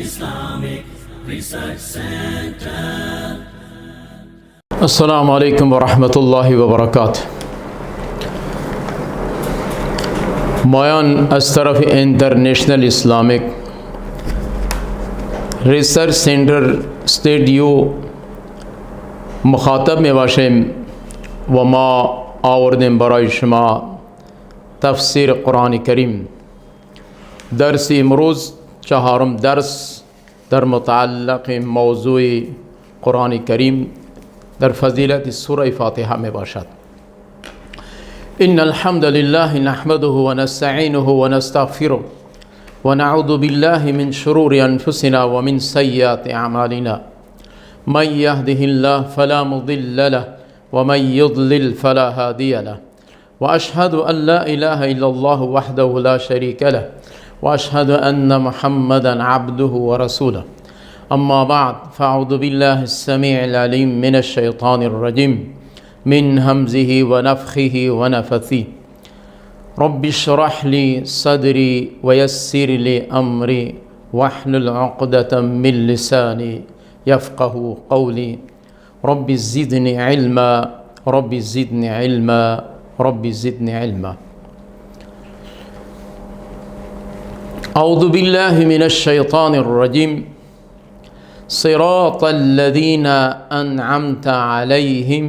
Islamic Research Center. السلام علیکم ورحمۃ اللہ وبرکاتہ. مایان از طرف انٹرنیشنل اسلامک ریسرچ سینٹر اسٹیڈیو مخاطب میں باشیم و ما آوردیم برای شما تفسیر قرآن کریم. درس امروز چهارم درس در متعلق موضوع قرآن کریم در فضیلت سوره فاتحه می باشد. ان الحمد لله نحمده و نستعینه و نستغفره و نعوذ بالله من شرور انفسنا و من سیئات اعمالنا. من یهده الله فلا مضل له و من یضلل فلا هادی له و اشهد ان لا اله الا الله وحده لا شریک له و اشهد ان محمدا عبده و رسوله. اما بعد فاعوذ بالله السميع العليم من الشيطان الرجيم من همزه ونفخه ونفثه. رب اشرح لي صدري ويسر لي امري واحلل عقدة من لساني يفقه قولي. رب زدني علما رب زدني علما رب زدني علما. اعوذ بالله من الشيطان الرجيم. صراط الذين أنعمت عليهم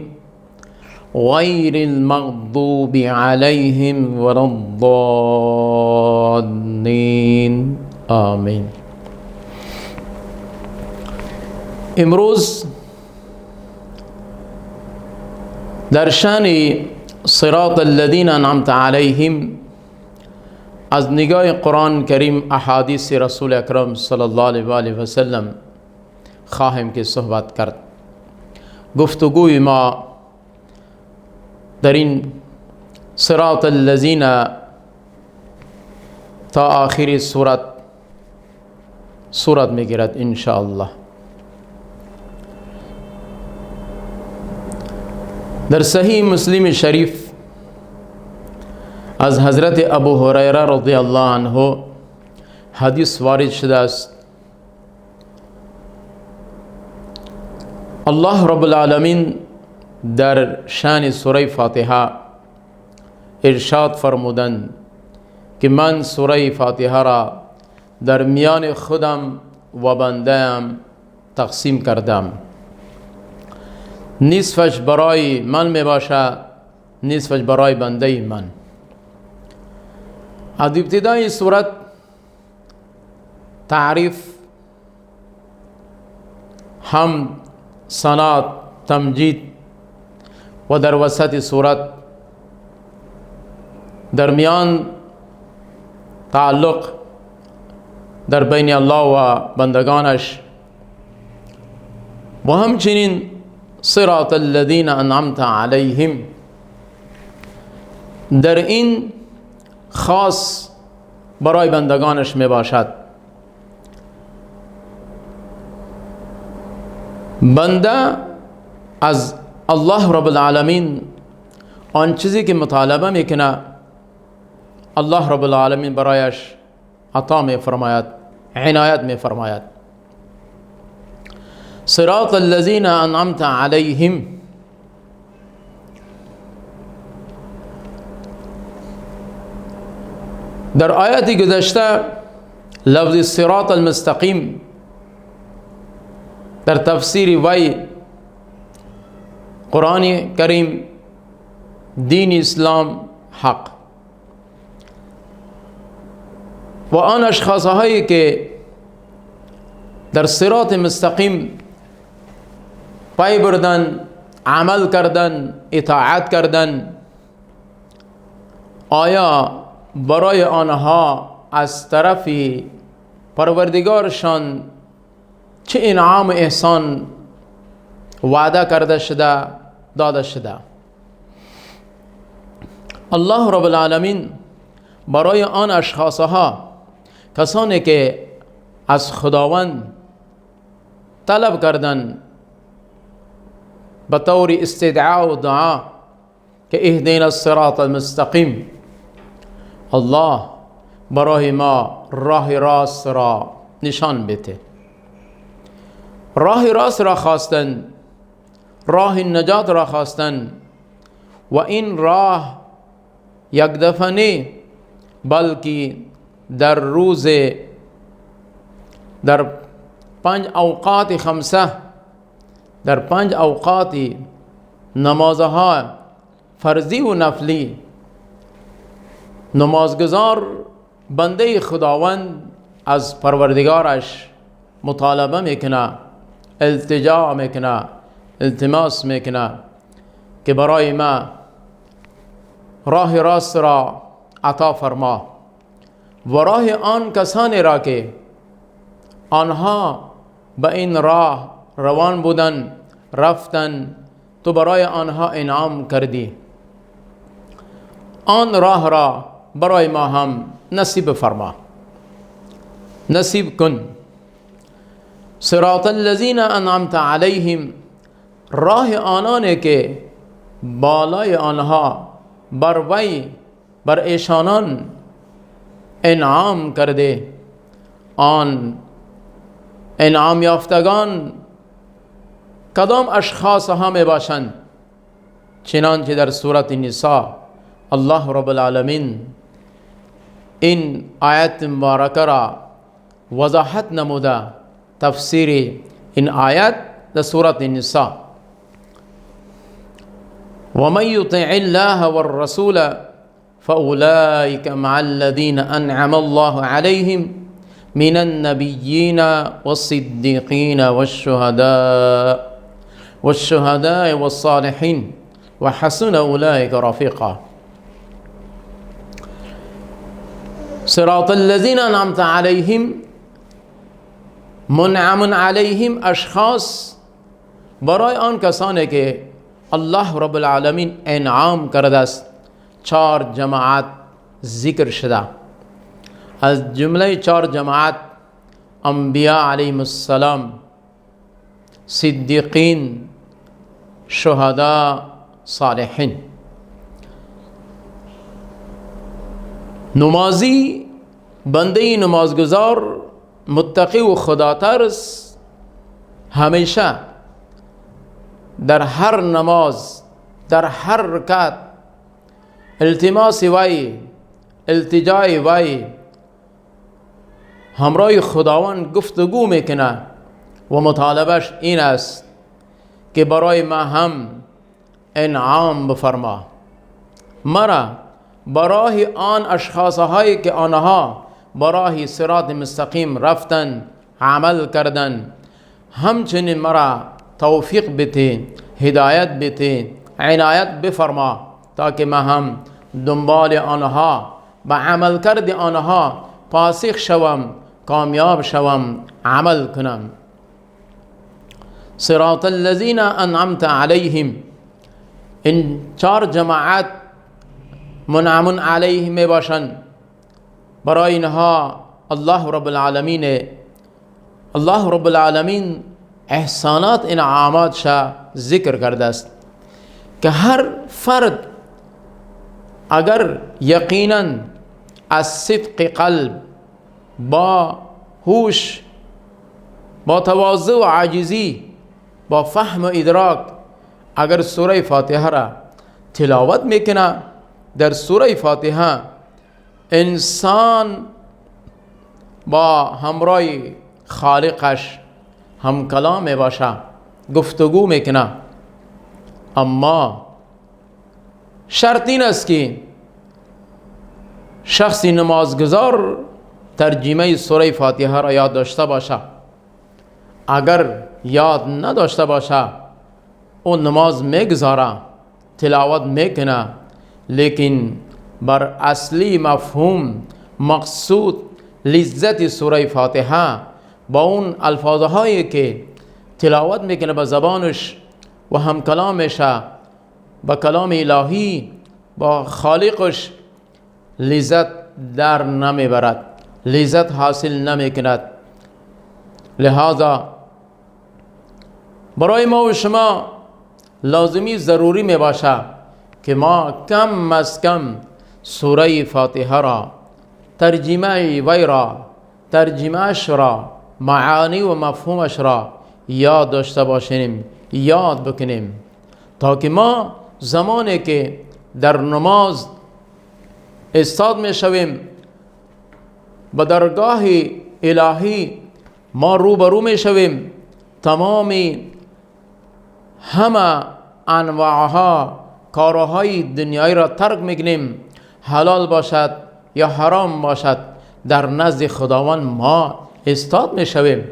غير المغضوب عليهم ولا الضالين آمين. امروز در شأن صراط الذين أنعمت عليهم از نگاه قرآن کریم احادیث رسول اکرم صلی الله علیه و آله و سلم خواهیم که صحبت کرد. گفتگوی ما در این صراط الذین تا آخر صورت میگیرد ان شاء الله. در صحیح مسلم شریف از حضرت ابو هریره رضی الله عنه حدیث وارد شده است. الله رب العالمین در شان سوره فاتحه ارشاد فرمودند که من سوره فاتحه را در میان خودم و بنده‌ام تقسیم کردم. نصفش برای من می باشد، نصفش برای بنده من. از ابتدای سورت تعریف، حمد، ثنا، تمجید و در وسط سورت درمیان تعلق در بین الله و بندگانش و همچنین صراط الذین انعمت علیهم در این خاص برای بندگانش می باشد. بنده از الله رب العالمین آن چیزی که مطالبه میکنه الله رب العالمین برایش عطا می فرماید، عنایت می فرماید. صراط الذین انعمت علیهم، در آیاتی گذشته لفظ صراط المستقیم در تفسیر وی قرآن کریم، دین اسلام، حق و آن اشخاصهایی که در صراط مستقیم پای بردن، عمل کردن، اطاعت کردن، آیا برای آنها از طرف پروردگارشان چه انعام و احسان وعده کرده شده، داده شده؟ الله رب العالمین برای آن اشخاصها، کسانی که از خداوند طلب کردن به طور استدعا و دعا که اهدنا الصراط المستقیم، الله برای ما راه راست را نشان بده. راه راست را خواستن، راه نجات را خواستن و این راه یک دفعه نه، بلکه در روز، در 5 اوقات خمسه، در 5 اوقات نمازها فرضی و نفلی، نمازگزار بنده خداوند از پروردگارش مطالبه میکنه، التجا میکنه، التماس میکنه که برای ما راه راست را عطا فرما و راه آن کسانی را که آنها به این راه روان بودن، رفتن، تو برای آنها انعام کردی، آن راه را برای ما هم نصیب فرما، نصیب کن. صراط الذین انعمت علیهم، راه آنانی که بالای آنها بر وی، بر ایشانان انعام کرده. آن انعام یافتگان کدام اشخاص ها می باشند؟ چنانچه در سورة النساء الله رب العالمین این آیت مبارکه را وضاحت نموده. تفسیر این آیت در سورة النساء: ومن يطع الله والرسول فأولئك مع الذين أنعم الله عليهم من النبيين والصديقين والشهداء والصالحين وحسن أولئك رفيقا. صراط الذين أنعمت عليهم، منعم علیهم اشخاص برای آن کسانی که الله رب العالمین انعام کرده است. 4 جماعت ذکر شده، از جمله 4 جماعت انبیاء علیهم السلام، صدیقین، شهدا، صالحین. نمازی، بنده نمازگزار، متقی و خداترس همیشه در هر نماز، در هر رکعت التماس وی، التجای وی همراه خداوند گفتگو میکنه و مطالبش این است که برای ما هم انعام بفرما، مرا برای آن اشخاص هایی که آنها برای صراط مستقیم رفتن، عمل کردن، همچنین مرا توفیق بده، هدایت بده، عنایت بفرما تا که ما هم دنبال آنها، به عمل کرد آنها پاسخ شوم، کامیاب شوم، عمل کنم. صراط الذین انعمت علیهم، این 4 جماعت منعم علیهم می باشند. برای اینها الله رب العالمین احسانات، انعاماتش ذکر کرده است که هر فرد اگر یقینا از صدق قلب، با هوش، با تواضع و عاجزی، با فهم و ادراک اگر سوره فاتحه را تلاوت میکنه، در سوره فاتحه انسان با همراه خالقش هم کلام می باشه، گفتگو میکنه. اما شرط این است که شخصی نمازگزار ترجمه سوره فاتحه را یاد داشته باشه. اگر یاد نداشته باشه اون نماز میگذاره، تلاوت میکنه، لیکن بر اصلی مفهوم، مقصود، لذت سوره فاتحه با اون الفاظهایی که تلاوت میکنه به زبانش و هم کلامش با کلام الهی، با خالقش لذت در نمیبرد، لذت حاصل نمیکند. لہذا برای ما و شما لازمی ضروری می باشه که ما کم از کم سوره فاتحه را ترجمه وی را، ترجمهش را، معانی و مفهومش را یاد داشته باشیم، یاد بکنیم، تا که ما زمانی که در نماز استاد می شویم به درگاه الهی ما روبرو می شویم، تمامی همه انواعها کارهای دنیایی را ترک میکنیم، حلال باشد یا حرام باشد، در نزد خداوند ما استاد میشویم.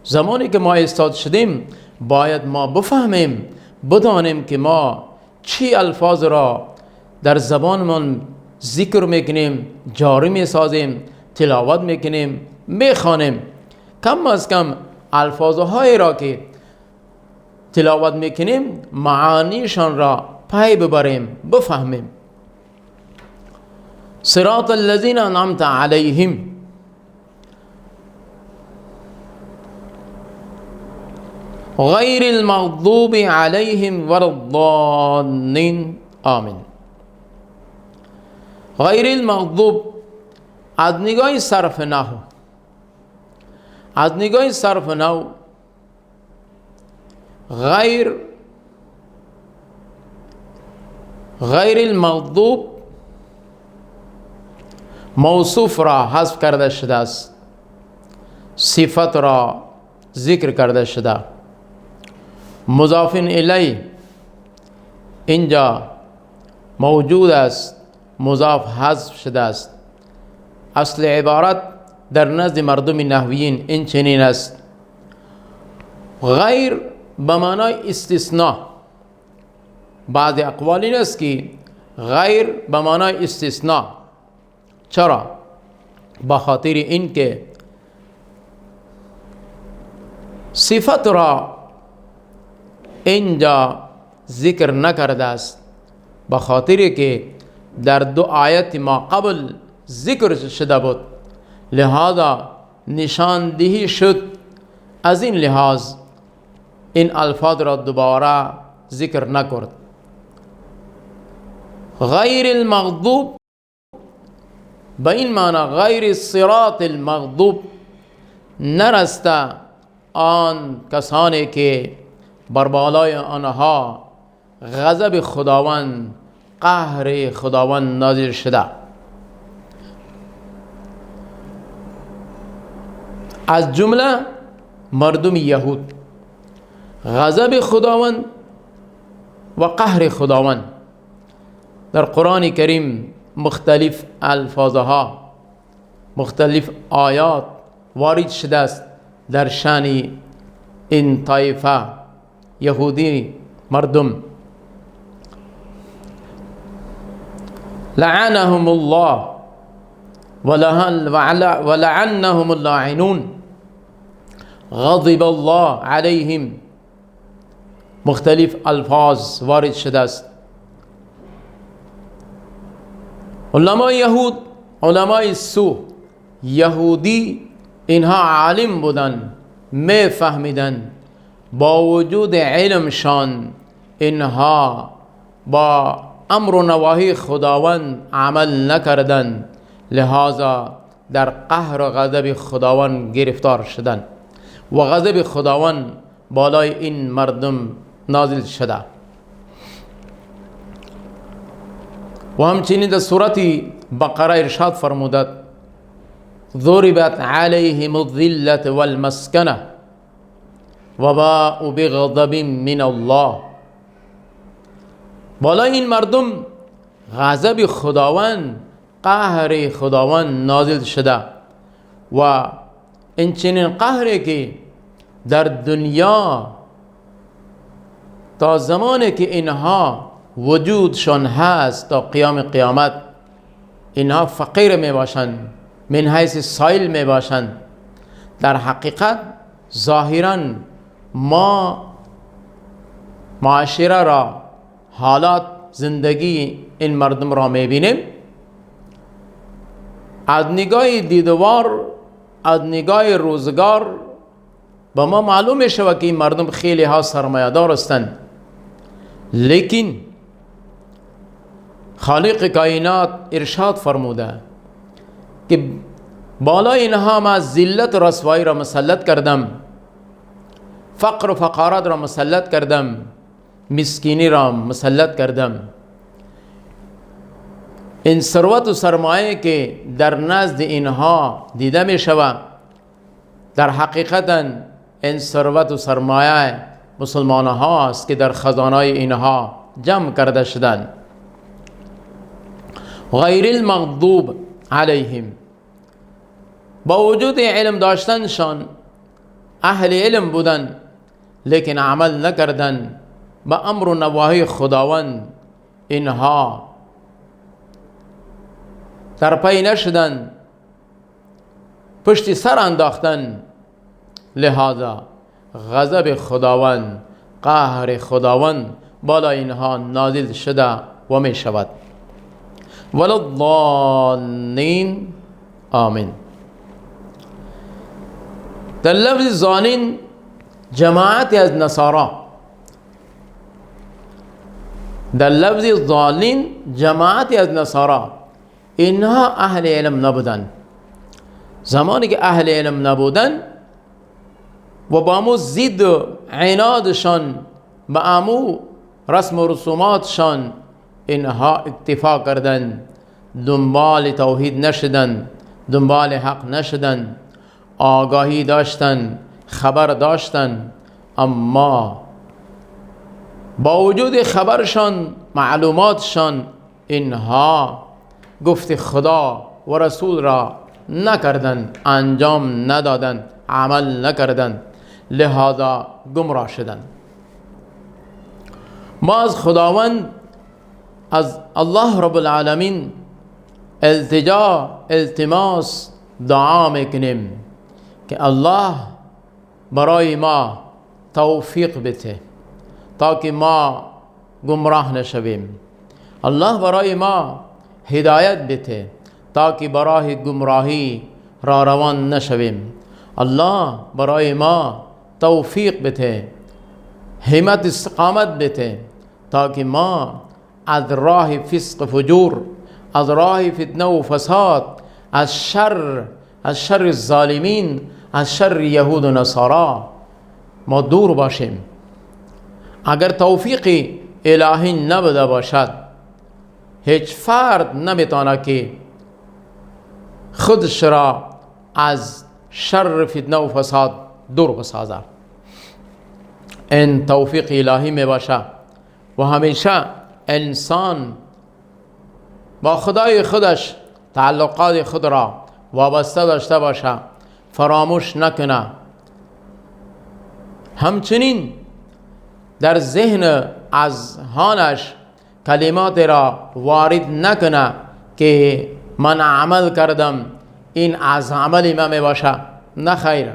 زمانی که ما استاد شدیم باید ما بفهمیم، بدانیم که ما چی الفاظ را در زبانمون ذکر میکنیم، جاری میسازیم، تلاوت میکنیم، میخوانیم. کم از کم الفاظهای را که تلاوت میکنیم معانیشان را پی ببریم، بفهمیم. صراط الذین انعمت علیهم، غیر المغضوب علیهم ولا الضالین، آمین. غیر المغضوب از نگاه صرف نحو، از نگاه صرف نحو غیر المغضوب موصوف را حذف کرده شده است، صفت را ذکر کرده شده. مضاف الیه اینجا موجود است، مضاف حذف شده است. اصل عبارت در نزد مردم نحویین این چنین است: غیر به معنای استثناء. بعض اقوال این است که غیر به معنای استثناء. چرا؟ به خاطر این که صفت را اینجا ذکر نکرده است، به خاطر که در دو آیت ما قبل ذکر شده بود، لہذا نشاندهی شد. از این لحاظ این الفاظ را دوباره ذکر نکرد. غیر المغضوب به این معنی غیر الصراط المغضوب، نرسته آن کسانی که بر بالای آنها غضب خداوند، قهر خداوند نازل شده. از جمله مردم یهود غضب خداوند و قهر خداوند در قرآن کریم مختلف الفاظها، مختلف آیات وارد شده است در شان این طایفه یهودی مردم. لعنهم الله ولعنهم اللاعنون، غضب الله علیهم، مختلف الفاظ وارد شده است. علماء یهود، علماء سو یهودی، اینها عالم بودن، می فهمیدن، با وجود علمشان اینها با امر و نواهی خداوند عمل نکردند، لہذا در قهر و غضب خداوند گرفتار شدند و غضب خداوند بالای این مردم نازل شده. و همچنین در سورت بقره ارشاد فرمودند: ضربت علیهم الذلة والمسکنه وباءوا بغضب من الله. بالای این مردم غضب خداوند، قهر خداوند نازل شده و این چنین قهری که در دنیا تا زمانی که اینها وجودشان هست تا قیام قیامت اینها فقیر می باشند، من حیث سائل می باشند. در حقیقت ظاهراً ما معاشره را، حالات زندگی این مردم را می بینیم، از نگاه دیدوار، از نگاه روزگار به ما معلوم می شود که این مردم خیلی ها سرمایه‌دار هستند، لیکن خالق کائنات ارشاد فرموده که بالای اینها ما ذلت و رسوایی را مسلط کردم، فقر و فقارت را مسلط کردم، مسکینی را مسلط کردم. این ثروت و سرمایه که در نزد اینها دیده می شود، در حقیقتا این ثروت و سرمایه مسلمان ها است که در خزانه اینها جمع کرده شدند. غیر المغضوب علیهم، با وجود علم داشتنشان اهل علم بودن لیکن عمل نکردن با امر و نواهی خداوند، اینها در پی نشدن، پشت سر انداختن، لہذا غضب خداوند، قهر خداوند بالا اینها نازل شده و می شود. ولا الضالین، آمین. در لفظ ضالین جماعتی از نصارا، در لفظ ضالین جماعتی از نصارا، اینها اهل علم نبودن. زمانی که اهل علم نبودن و با امو ضد و عنادشان، با امو رسم و رسوماتشان اینها اکتفا کردن، دنبال توحید نشدن، دنبال حق نشدن، آگاهی داشتن، خبر داشتن، اما با وجود خبرشان، معلوماتشان، اینها گفت خدا و رسول را نکردن، انجام ندادن، عمل نکردن، لہذا گمراه شدن. ما از خداوند، از الله رب العالمین التجا، التماس، دعا میکنیم که الله برای ما توفیق بده تا که ما گمراه نشویم. الله برای ما هدایت بده تا که برای گمراهی را روان نشویم. الله برای ما توفیق بده، همت استقامت بده تا که ما از راه فسق فجور، از راه فتنه و فساد، از شر الظالمین، از شر یهود و نصارا ما دور باشیم. اگر توفیق الهی نبوده باشد، هیچ فرد نمیتونه که خودش را از شر فتنه و فساد دور بسازه. این توفیق الهی می باشه و همیشه انسان با خدای خودش تعلقات خود را وابسته داشته باشه، فراموش نکنه. همچنین در ذهن اذهانش کلمات را وارد نکنه که من عمل کردم، این از عمل من می باشه. نه خیر،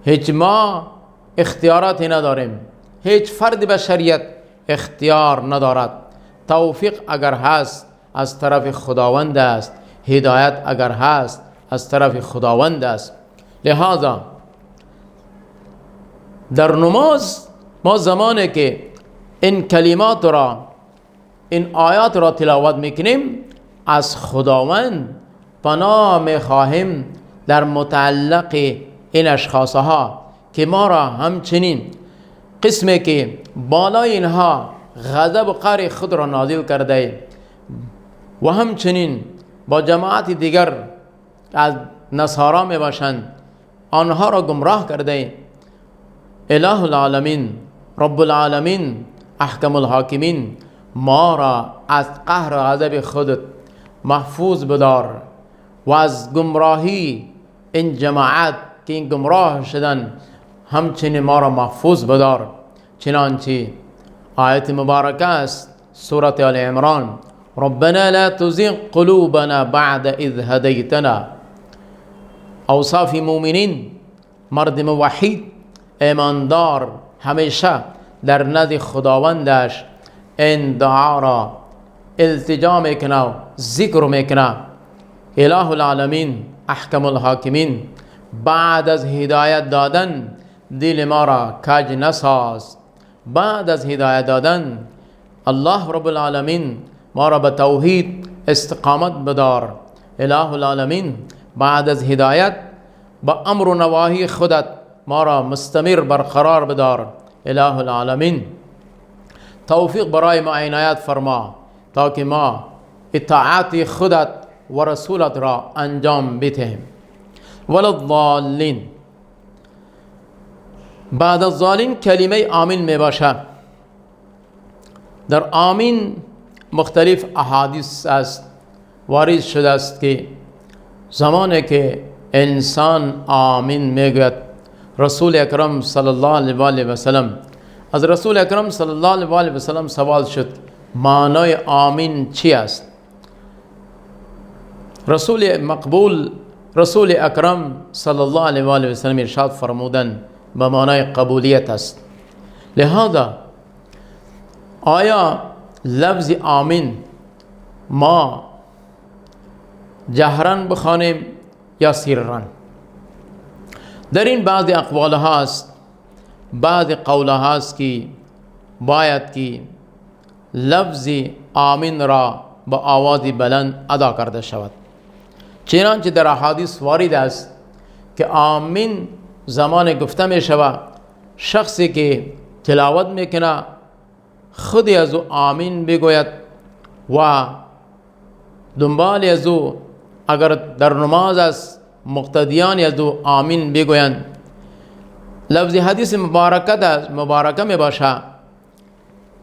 هیچ ما اختیاراتی نداریم، هیچ فرد بشریت اختیار ندارد. توفیق اگر هست از طرف خداوند است، هدایت اگر هست از طرف خداوند است. لہذا در نماز ما زمانی که این کلمات را، این آیات را تلاوت میکنیم، از خداوند پناه میخواهیم در متعلق این اشخاصها که ما را همچنین قسمی که بالای اینها غضب و قهر خود را نازل کرده و همچنین با جماعت دیگر از نصارا می باشند، آنها را گمراه کرده. اله العالمین، رب العالمین، احکم الحاکمین، ما را از قهر و غضب خودت محفوظ بدار و از گمراهی این جماعت که این گمراه شدن همچنین ما را محفوظ بدار. چنانچه آیت مبارکه است سورة آل عمران: ربنا لا تزغ قلوبنا بعد اذ هدیتنا. اوصاف مومنین، مرد موحد ایماندار همیشه در نزد خداوندش این دعا را التجا میکنه و ذکر میکنه: اله العالمین، احکم الحاکمین، بعد از هدایت دادن دل ما را کج نساز. بعد از هدایت دادن الله رب العالمین ما را به توحید استقامت بدار، اله العالمین بعد از هدایت با امر و نواهی خودت ما را مستمر برقرار بدار. اله العالمین توفیق برای ما عنایت فرما تا که ما اطاعت خودت و رسولت را انجام بدهیم. ولا الضالین، بعد از ضالین کلمه آمین می باشه. در آمین مختلف احادیث است وارد شده است که زمانی که انسان آمین میگوید، رسول اکرم صلی الله علیه و سلم از رسول اکرم صلی الله علیه و سلم سوال شد معنای آمین چی است؟ رسول مقبول رسول اکرم صلی الله علیه و سلم ارشاد فرمودند به معنای قبولیت است. لہذا آیا لفظ آمین ما جهران بخوانیم یا سرران؟ در این بعض اقوال هاست، بعض قول هاست که باید که لفظ آمین را با آواز بلند ادا کرده شود، چنانچه در احادیث وارد است که آمین زمان گفته می شود شخصی که تلاوت میکنه خودی از او آمین بگوید و دنبال از او اگر در نماز است مقتدیان از او آمین بگویند. لفظ حدیث مبارکه می باشه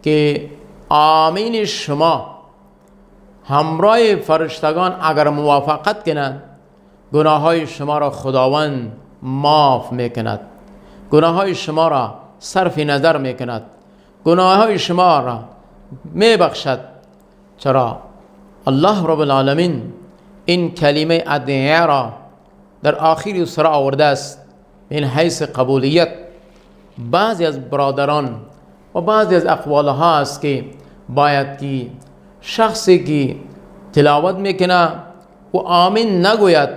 که آمین شما همراه فرشتگان اگر موافقت کنند گناه های شما را خداوند معاف میکند، گناه های شما را صرف نظر میکند، گناه های شما را میبخشد. چرا؟ الله رب العالمین این کلمه ادعیه را در آخر سوره آورده است من حیث قبولیت. بعضی از برادران و بعضی از اقوال ها است که باید که شخصی که تلاوت میکنه و آمین نگوید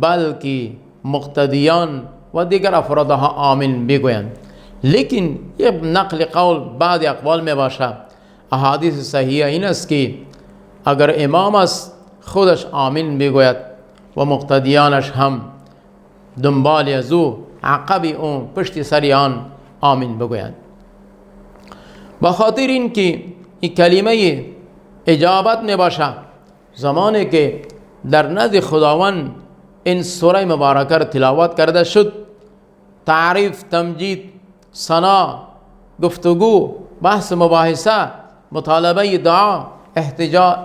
بلکه مقتدیان و دیگر افرادها آمین بگویند. لیکن یک نقل قول بعض اقوال می باشه، احادیث صحیحه این است که اگر امام است خودش آمین بگوید و مقتدیانش هم دنبال از او عقب اون پشت سر آن آمین بگویند. با خاطر این که این کلمه اجابت می باشه زمانی که در نزد خداوند این سوره مبارکه را تلاوت کرده شد، تعریف، تمجید، ثنا، گفتگو، بحث، مباحثه، مطالبه، دعا،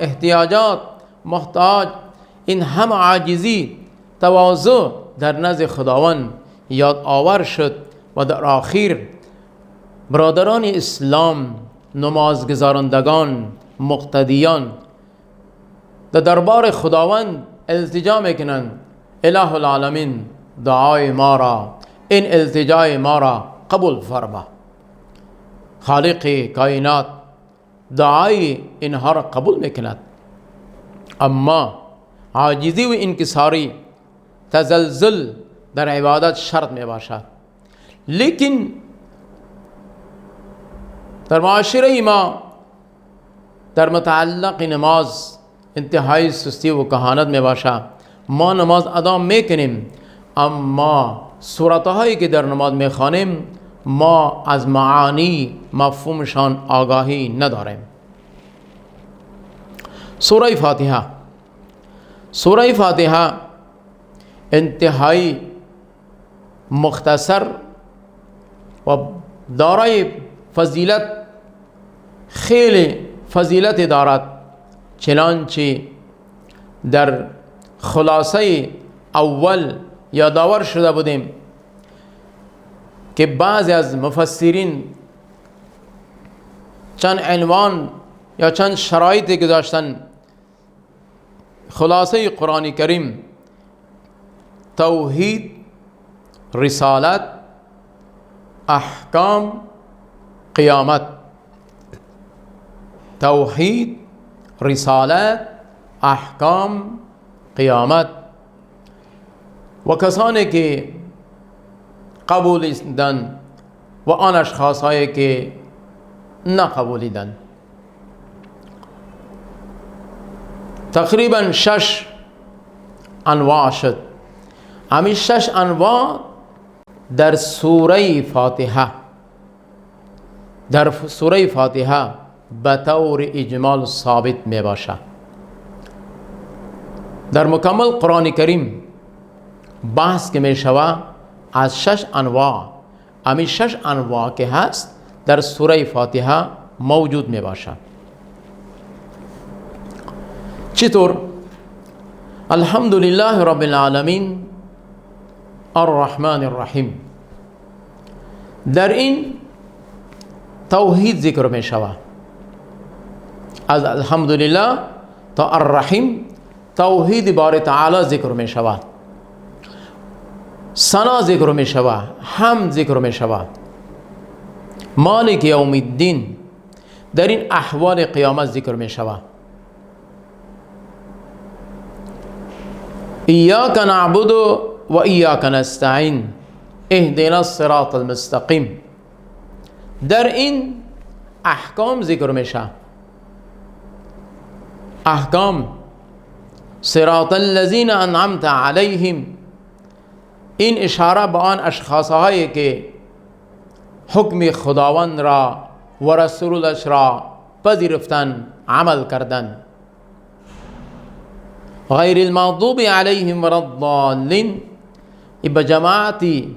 احتیاجات، محتاج، این هم عاجزی، تواضع در نزد خداوند یاد آور شد و در آخر برادران اسلام، نمازگزارندگان، مقتدیان در دربار خداوند التجا میکنند اله العالمین دعای ما را، این التجای ما را قبول فرما. خالق کائنات دعای اینها را قبول میکند، اما عاجزی و انکساری، تزلزل در عبادت شرط می باشد. لیکن در معاشره ما در متعلق نماز انتهای سستی و کهانت می باشد. ما نماز ادا میکنیم اما سورتهایی که در نماز میخوانیم ما از معانی مفهومشان آگاهی نداریم. سوره فاتحه انتهایی مختصر و دارای فضیلت، خیلی فضیلت دارد، چنانچه در خلاصه اول یادآور شده بودیم که بعضی از مفسرین چند عنوان یا چند شرایطی گذاشتن. خلاصه قرآن کریم توحید، رسالت، احکام، قیامت. توحید، رسالت، احکام، قیامت. و کسانی که قبولیدن و آن اشخاص هایی که نقبولیدن. تقریبا 6 انواع شد. همین 6 انواع در سوره فاتحه به طور اجمال ثابت می باشه. در مکمل قرآن کریم بحث که می شود از 6 انواع، همین 6 انواع که هست در سوره فاتحه موجود می باشه. چطور؟ الحمدلله رب العالمین الرحمن الرحیم، در این توحید ذکر می شود. از الحمدلله تا الرحیم توحید باری تعالی ذکر می شود، ثنا ذکر می شود، حمد ذکر می شود. مالک یوم الدین در این احوال قیامت ذکر می شود. ایاک نعبد و ایاک نستعین اهدنا الصراط المستقیم، در این احکام ذکر می شود. احکام صراط الذین انعمت علیهم، این اشاره به آن اشخاصهایی که حکم خداوند را و رسولش را پذیرفتن، عمل کردن. غیر المغضوب علیهم ولا الضالین، به جماعتی.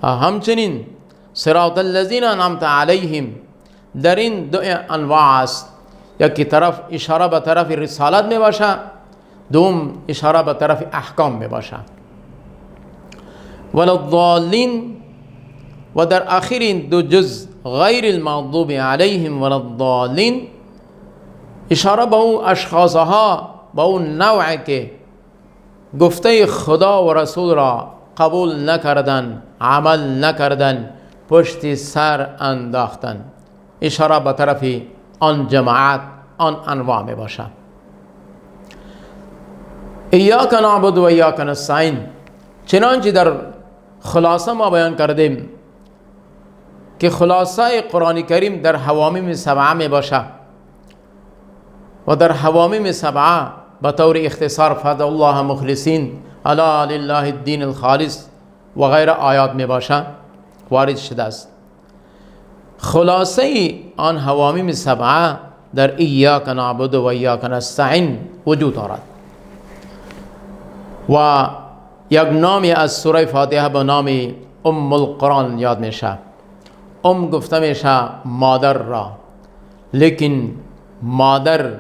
همچنین صراط الذین انعمت علیهم در این دو انواع است، یکی طرف اشاره به طرف رسالت می باشه، دوم اشاره به طرف احکام می باشه. ولا الضالین، و در آخر این دو جز غیر المغضوب علیهم ولا الضالین اشاره به اون اشخاصها، به اون نوعی که گفته خدا و رسول را قبول نکردن، عمل نکردن، پشت سر انداختن. اشاره به طرف آن جماعت، آن انواع می باشد. ایاک نعبد و ایاک نستعین، چنانچه در خلاصه ما بیان کردیم که خلاصه قرآن کریم در حوامیم 7 می باشد و در حوامیم 7 به طور اختصار فدع الله مخلصین الا لله الدین الخالص و غیر آیات می باشد وارد شده است. خلاصه آن حوامیم 7 در ایاک نعبد و ایاک نستعین وجود دارد و یک نامی از سوره فاتحه به نام ام القرآن یاد میشه. گفته میشه مادر را، لیکن مادر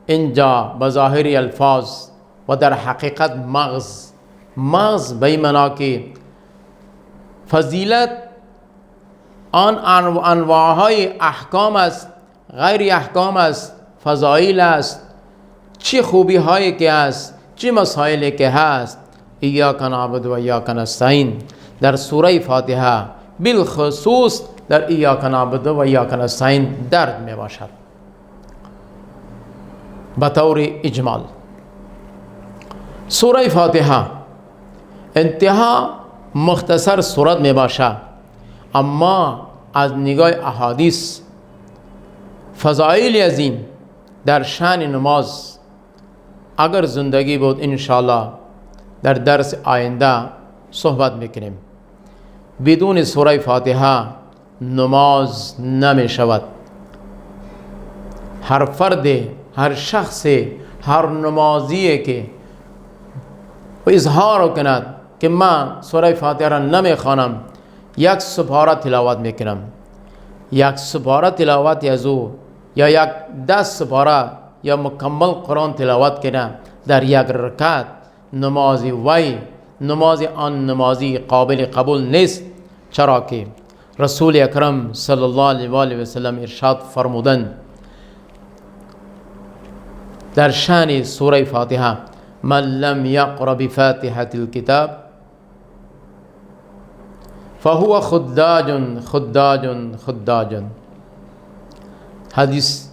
اینجا به ظاهر الفاظ و در حقیقت مغز به این معنا که فضیلت آن انواعهای احکام است، غیر احکام است، فضائل است، چه خوبی هایی که است، چه مسائلی که هست. ایاک نعبد و ایاک نستعین در سوره فاتحه بالخصوص در ایاک نعبد و ایاک نستعین درد می باشد. به طور اجمال سوره فاتحه انتها مختصر صورت می باشد، اما از نگاه احادیث فضائل عظیم در شأن نماز اگر زندگی بود انشاءالله در درس آینده صحبت میکنیم. بدون سوره فاتحه نماز نمی شود. هر فرد، هر شخص، هر نمازی که اظهار کند که من سوره فاتحه را نمی خوانم، یک سپاره تلاوت میکنم، یک سپاره تلاوت از او یا یک 10 سپاره یا مکمل قرآن تلاوت کنه در یک رکعت، نمازی وی نماز آن نمازی قابل قبول نیست. چرا که رسول اکرم صلی الله علیه و آله و سلم ارشاد فرمودند در شأن سوره فاتحه من لم یقرأ بفاتحة الكتاب فهو خداج. حدیث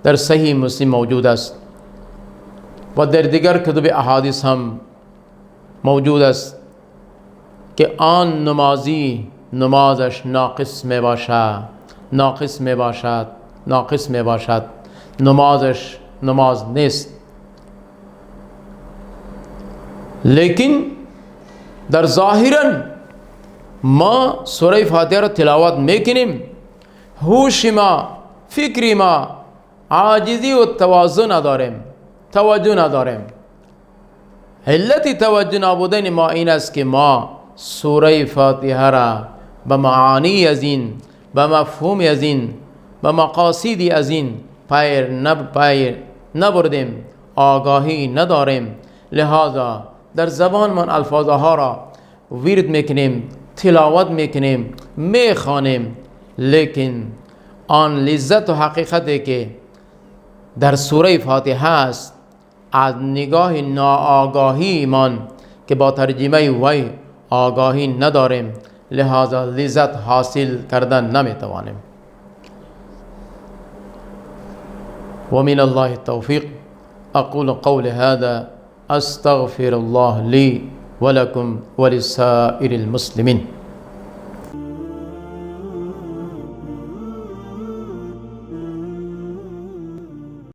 در صحیح مسلم موجود است و در دیگر کتب احادیث هم موجود است که آن نمازی نمازش ناقص می باشد، نمازش نماز نیست. لیکن در ظاهرا ما سوره فاتحه را تلاوت میکنیم، هوش ما، فکری ما عاجزی و توجه نداریم. علت توجه نبودن ما این است که ما سوره فاتحه را به معانی از این، به مفهوم از این، به مقاصدی از این پیر نبردیم، آگاهی نداریم. لہذا در زبان من الفاظها را ورد میکنیم، تلاوت میکنیم، میخوانیم، لیکن آن لذت و حقیقتی که در سوره فاتحه است از نگاه ناآگاهی من که با ترجمه وی آگاهی نداریم، لہذا لذت حاصل کردن نمیتوانیم. ومن الله التوفيق. أقول قول هذا أستغفر الله لي ولكم ولسائر المسلمين.